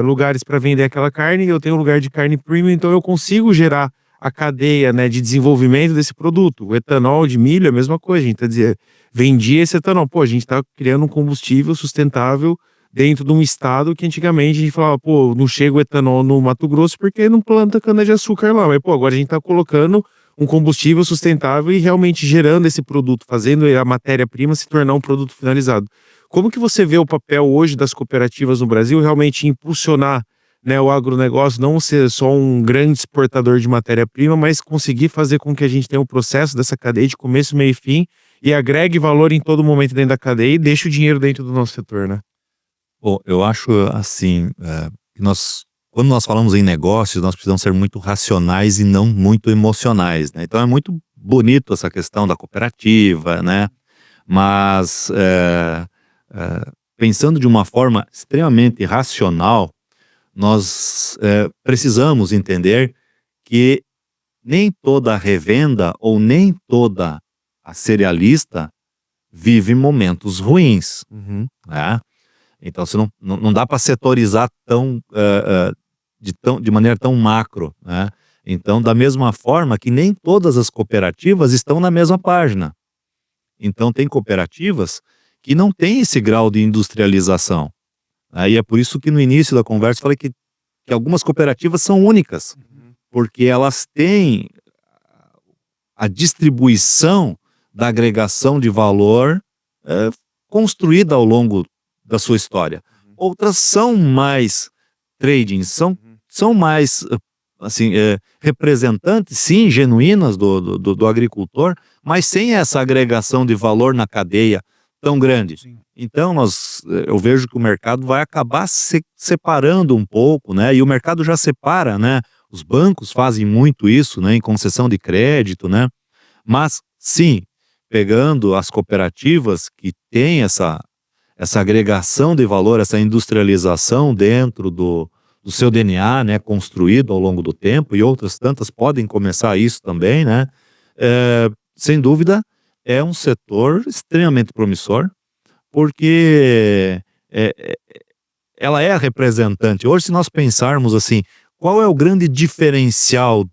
lugares para vender aquela carne, eu tenho um lugar de carne premium, então eu consigo gerar a cadeia, né, de desenvolvimento desse produto. O etanol de milho é a mesma coisa, a gente tá dizendo, vendia esse etanol, pô, a gente tá criando um combustível sustentável dentro de um estado que antigamente a gente falava, pô, não chega o etanol no Mato Grosso porque não planta cana-de-açúcar lá, mas pô, agora a gente tá colocando um combustível sustentável e realmente gerando esse produto, fazendo a matéria-prima se tornar um produto finalizado. Como que você vê o papel hoje das cooperativas no Brasil realmente impulsionar, né, o agronegócio, não ser só um grande exportador de matéria-prima, mas conseguir fazer com que a gente tenha um processo dessa cadeia de começo, meio e fim e agregue valor em todo momento dentro da cadeia e deixe o dinheiro dentro do nosso setor, né? Bom, eu acho assim, que quando nós falamos em negócios, nós precisamos ser muito racionais e não muito emocionais, né? Então é muito bonito essa questão da cooperativa, né? Mas pensando de uma forma extremamente racional, nós precisamos entender que nem toda revenda ou nem toda a cerealista vive momentos ruins, né? Então você não dá para setorizar de maneira tão macro, né? Então, da mesma forma que nem todas as cooperativas estão na mesma página. Então tem cooperativas que não têm esse grau de industrialização. Aí é por isso que no início da conversa eu falei que algumas cooperativas são únicas, porque elas têm a distribuição da agregação de valor construída ao longo da sua história. Outras são mais trading, são mais assim, representantes, sim, genuínas do agricultor, mas sem essa agregação de valor na cadeia tão grande. Sim. Então eu vejo que o mercado vai acabar se separando um pouco, né? E o mercado já separa, né? Os bancos fazem muito isso, né? Em concessão de crédito, né? Mas sim, pegando as cooperativas que têm essa agregação de valor, essa industrialização dentro do do seu DNA, né, construído ao longo do tempo, e outras tantas podem começar isso também, né? Sem dúvida, é um setor extremamente promissor, porque ela é a representante. Hoje, se nós pensarmos assim, qual é o grande diferencial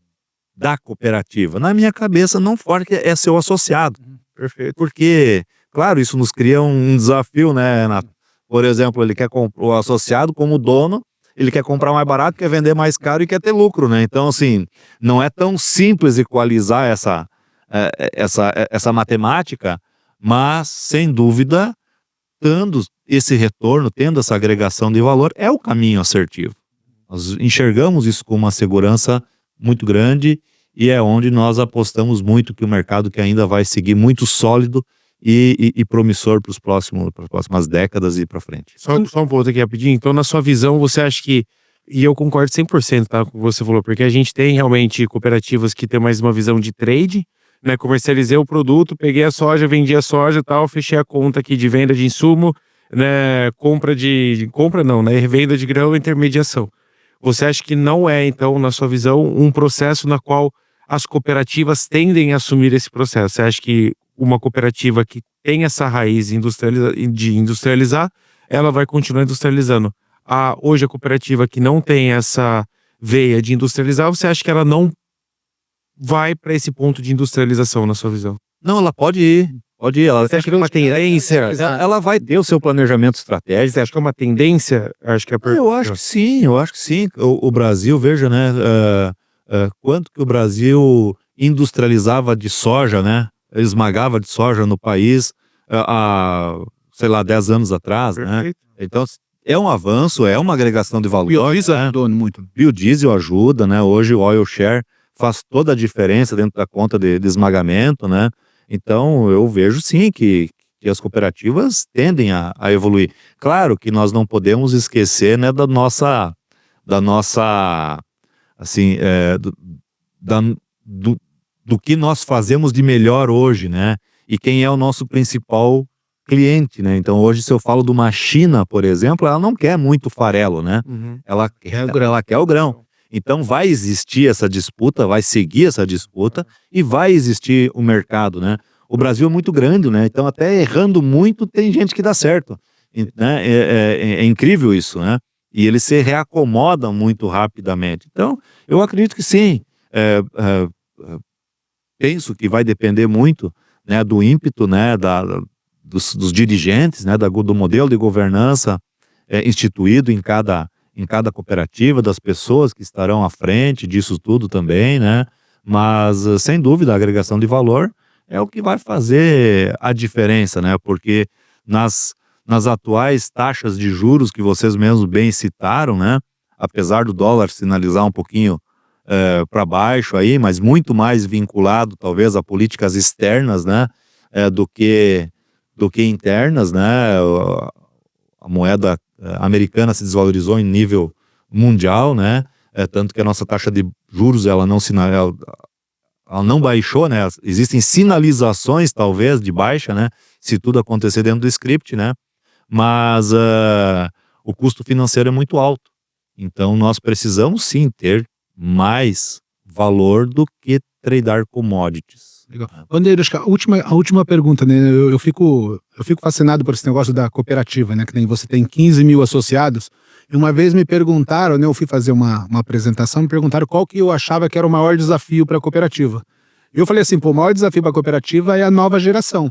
da cooperativa? Na minha cabeça, não fora que é seu associado. Perfeito. Porque, claro, isso nos cria um desafio, né, Renato? Por exemplo, ele quer comprar o associado como dono, ele quer comprar mais barato, quer vender mais caro e quer ter lucro, né? Então, assim, não é tão simples equalizar essa matemática, mas, sem dúvida, tendo esse retorno, tendo essa agregação de valor, é o caminho assertivo. Nós enxergamos isso com uma segurança muito grande e é onde nós apostamos muito que o mercado que ainda vai seguir muito sólido e promissor para as próximas décadas e para frente. Só um ponto aqui rapidinho. Então, na sua visão, você acha que, e eu concordo 100%, tá, com o que você falou, porque a gente tem realmente cooperativas que tem mais uma visão de trade, né? Comercializei o produto, peguei a soja, vendi a soja e tal, fechei a conta aqui de venda de insumo, né? Compra não, né? Venda de grão e intermediação. Você acha que não é, então, na sua visão, um processo na qual as cooperativas tendem a assumir esse processo? Você acha que uma cooperativa que tem essa raiz de industrializar, ela vai continuar industrializando? Hoje a cooperativa que não tem essa veia de industrializar, você acha que ela não vai para esse ponto de industrialização, na sua visão? Não, ela pode ir. Ela, Você acha que é uma tendência? ela vai ter o seu planejamento estratégico. Você acha que é uma tendência? Acho que Eu acho que sim. O Brasil, veja, né? Quanto que o Brasil industrializava de soja, né? Esmagava de soja no país há, sei lá, 10 anos atrás, né? Então, é um avanço, é uma agregação de valor. Biodiesel ajudou muito. Biodiesel ajuda, né? Hoje o oil share faz toda a diferença dentro da conta de esmagamento, né? Então, eu vejo sim que as cooperativas tendem a evoluir. Claro que nós não podemos esquecer, né, da nossa assim, do que nós fazemos de melhor hoje, né? E quem é o nosso principal cliente, né? Então, hoje, se eu falo de uma China, por exemplo, ela não quer muito farelo, né? Ela quer o grão. Então, vai existir essa disputa, vai seguir essa disputa e vai existir o mercado, né? O Brasil é muito grande, né? Então, até errando muito, tem gente que dá certo, né? É incrível isso, né? E eles se reacomodam muito rapidamente. Então, eu acredito que sim. Penso que vai depender muito, né, do ímpeto, né, dos dirigentes, né, do modelo de governança instituído em cada cooperativa, das pessoas que estarão à frente disso tudo também, né? Mas, sem dúvida, a agregação de valor é o que vai fazer a diferença, né? Porque nas atuais taxas de juros que vocês mesmos bem citaram, né? Apesar do dólar sinalizar um pouquinho para baixo aí, mas muito mais vinculado talvez a políticas externas, né? Do que internas, né? A moeda americana se desvalorizou em nível mundial, né? Tanto que a nossa taxa de juros ela não baixou, né? Existem sinalizações talvez de baixa, né? Se tudo acontecer dentro do script, né? Mas o custo financeiro é muito alto. Então nós precisamos sim ter mais valor do que tradar commodities. Legal. Bandeira, acho que a última pergunta, né? Eu fico fascinado por esse negócio da cooperativa, né? Que nem você tem 15 mil associados. E uma vez me perguntaram, né? Eu fui fazer uma apresentação, me perguntaram qual que eu achava que era o maior desafio para a cooperativa. E eu falei assim, pô, o maior desafio para a cooperativa é a nova geração.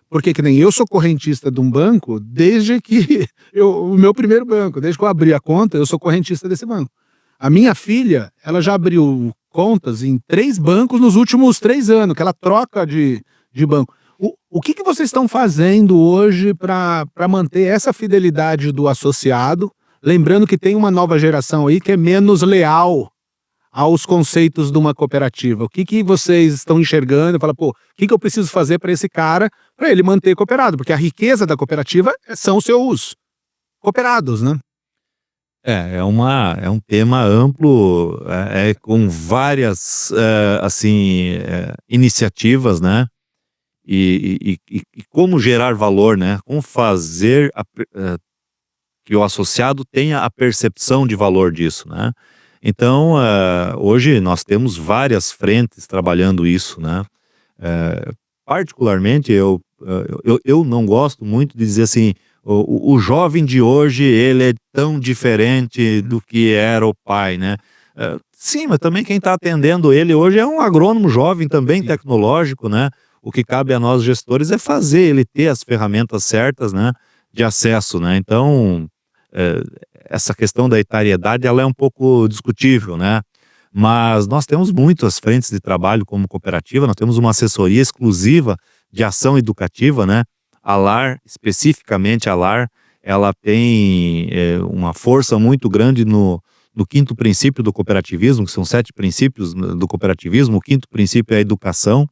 Porque que nem eu sou correntista de um banco desde que o meu primeiro banco, desde que eu abri a conta, eu sou correntista desse banco. A minha filha, ela já abriu contas em 3 bancos nos últimos 3 anos, que ela troca de banco. O que vocês estão fazendo hoje para manter essa fidelidade do associado? Lembrando que tem uma nova geração aí que é menos leal aos conceitos de uma cooperativa. O que vocês estão enxergando? Fala, pô, o que eu preciso fazer para esse cara, para ele manter cooperado? Porque a riqueza da cooperativa são os seus cooperados, né? É um tema amplo, com várias iniciativas, né? E como gerar valor, né? Como fazer que o associado tenha a percepção de valor disso, né? Então, hoje nós temos várias frentes trabalhando isso, né? Particularmente, eu não gosto muito de dizer assim, o jovem de hoje, ele é tão diferente do que era o pai, né? Sim, mas também quem está atendendo ele hoje é um agrônomo jovem também, tecnológico, né? O que cabe a nós gestores é fazer ele ter as ferramentas certas, né, de acesso, né? Então, essa questão da etariedade, ela é um pouco discutível, né? Mas nós temos muitas frentes de trabalho como cooperativa, nós temos uma assessoria exclusiva de ação educativa, né? A LAR, especificamente a LAR, ela tem uma força muito grande no 5º princípio do cooperativismo, que são 7 princípios do cooperativismo. O 5º princípio é a educação,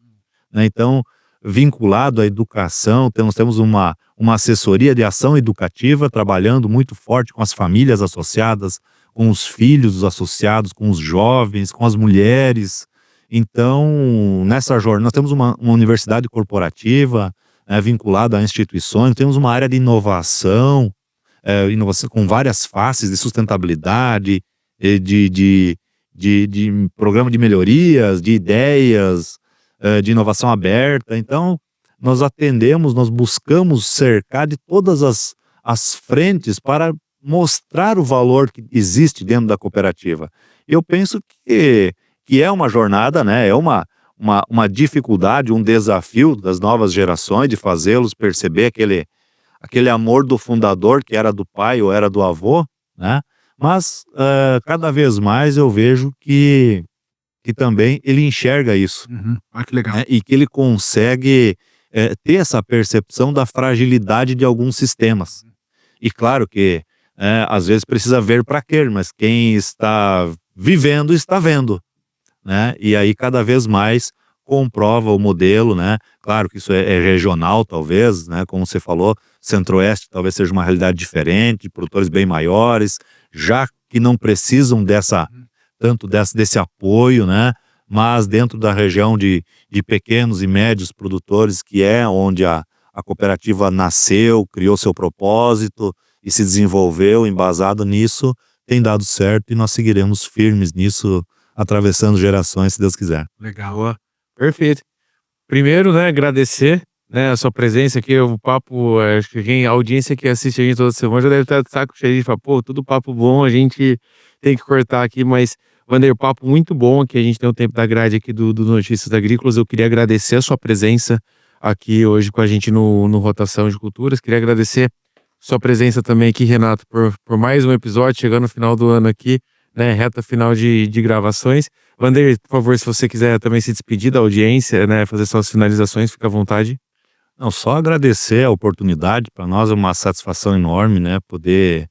né? Então, vinculado à educação, temos uma assessoria de ação educativa, trabalhando muito forte com as famílias associadas, com os filhos dos associados, com os jovens, com as mulheres. Então, nessa jornada, nós temos uma universidade corporativa, vinculada a instituições, temos uma área de inovação, inovação com várias faces de sustentabilidade, de programa de melhorias, de ideias, de inovação aberta. Então, nós buscamos cercar de todas as frentes para mostrar o valor que existe dentro da cooperativa. Eu penso que é uma jornada, né? É uma dificuldade, um desafio das novas gerações de fazê-los perceber aquele amor do fundador, que era do pai ou era do avô, né? Mas cada vez mais eu vejo que também ele enxerga isso. Que legal. E que ele consegue ter essa percepção da fragilidade de alguns sistemas. E claro que às vezes precisa ver para quê, mas quem está vivendo está vendo, né? E aí cada vez mais comprova o modelo, né? Claro que isso é regional, talvez, né? Como você falou, Centro-Oeste talvez seja uma realidade diferente, produtores bem maiores, já que não precisam desse apoio, né? Mas dentro da região de pequenos e médios produtores, que é onde a cooperativa nasceu, criou seu propósito e se desenvolveu embasado nisso, tem dado certo e nós seguiremos firmes nisso, atravessando gerações, se Deus quiser. Legal. Boa. Perfeito. Primeiro, né, agradecer, né, a sua presença aqui, o papo, acho que a audiência que assiste a gente toda semana já deve estar de saco cheio de falar, pô, tudo papo bom, a gente tem que cortar aqui, mas, Wander, papo muito bom aqui, a gente tem o tempo da grade aqui do Notícias Agrícolas. Eu queria agradecer a sua presença aqui hoje com a gente no Rotação de Culturas, queria agradecer sua presença também aqui, Renato, por mais um episódio, chegando no final do ano aqui, né, reta final de gravações. Wander, por favor, se você quiser também se despedir da audiência, né, fazer suas finalizações, fica à vontade. Não, só agradecer a oportunidade, para nós é uma satisfação enorme, né, poder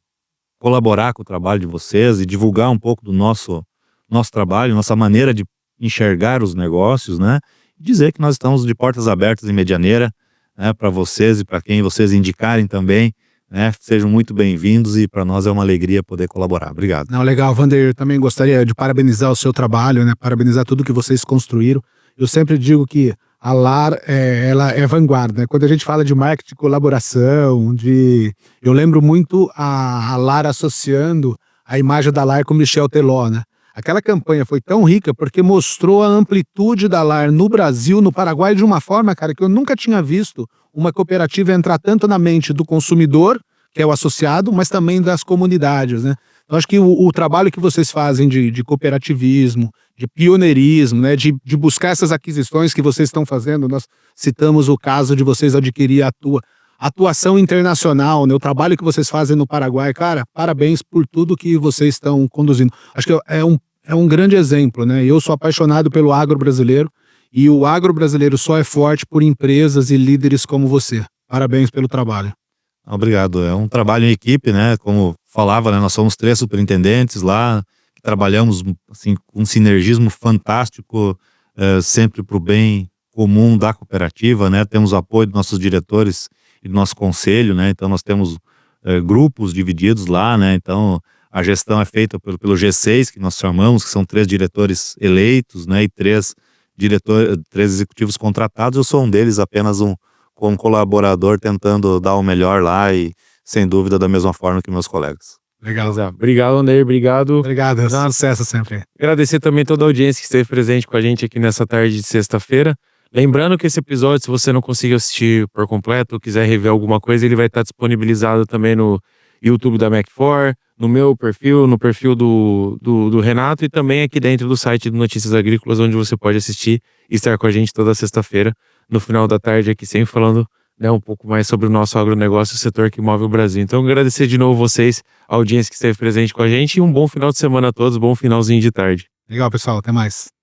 colaborar com o trabalho de vocês e divulgar um pouco do nosso trabalho, nossa maneira de enxergar os negócios, né, e dizer que nós estamos de portas abertas em Medianeira, né, para vocês e para quem vocês indicarem também, né, sejam muito bem-vindos e para nós é uma alegria poder colaborar. Obrigado. Não, legal, Wander, eu também gostaria de parabenizar o seu trabalho, né, parabenizar tudo que vocês construíram. Eu sempre digo que a LAR, ela é vanguarda, né? Quando a gente fala de marketing de colaboração, eu lembro muito a LAR associando a imagem da LAR com Michel Teló, né? Aquela campanha foi tão rica porque mostrou a amplitude da LAR no Brasil, no Paraguai, de uma forma, cara, que eu nunca tinha visto uma cooperativa entrar tanto na mente do consumidor, que é o associado, mas também das comunidades, né? Então, acho que o trabalho que vocês fazem de cooperativismo, de pioneirismo, né, de buscar essas aquisições que vocês estão fazendo, nós citamos o caso de vocês adquirir a atuação internacional, né, o trabalho que vocês fazem no Paraguai, cara, parabéns por tudo que vocês estão conduzindo. Acho que é um grande exemplo, né? Eu sou apaixonado pelo agro brasileiro e o agro brasileiro só é forte por empresas e líderes como você. Parabéns pelo trabalho. Obrigado. É um trabalho em equipe, né? Como falava, né? Nós somos 3 superintendentes lá, que trabalhamos assim, com um sinergismo fantástico, sempre para o bem comum da cooperativa, né? Temos o apoio dos nossos diretores e do nosso conselho, né? Então nós temos grupos divididos lá, né? Então a gestão é feita pelo G6, que nós chamamos, que são 3 diretores eleitos, né? E 3 executivos contratados. Eu sou um deles, apenas um colaborador tentando dar o melhor lá e sem dúvida, da mesma forma que meus colegas. Legal. Obrigado, Wanderlei. Obrigado. Obrigado. Sucesso sempre. Agradecer também toda a audiência que esteve presente com a gente aqui nessa tarde de sexta-feira. Lembrando que esse episódio, se você não conseguiu assistir por completo ou quiser rever alguma coisa, ele vai estar disponibilizado também no YouTube da Mac4, no meu perfil, no perfil do Renato e também aqui dentro do site do Notícias Agrícolas, onde você pode assistir e estar com a gente toda sexta-feira, no final da tarde aqui, sempre falando, né, um pouco mais sobre o nosso agronegócio, o setor que move o Brasil. Então, agradecer de novo vocês, a audiência que esteve presente com a gente e um bom final de semana a todos, bom finalzinho de tarde. Legal, pessoal. Até mais.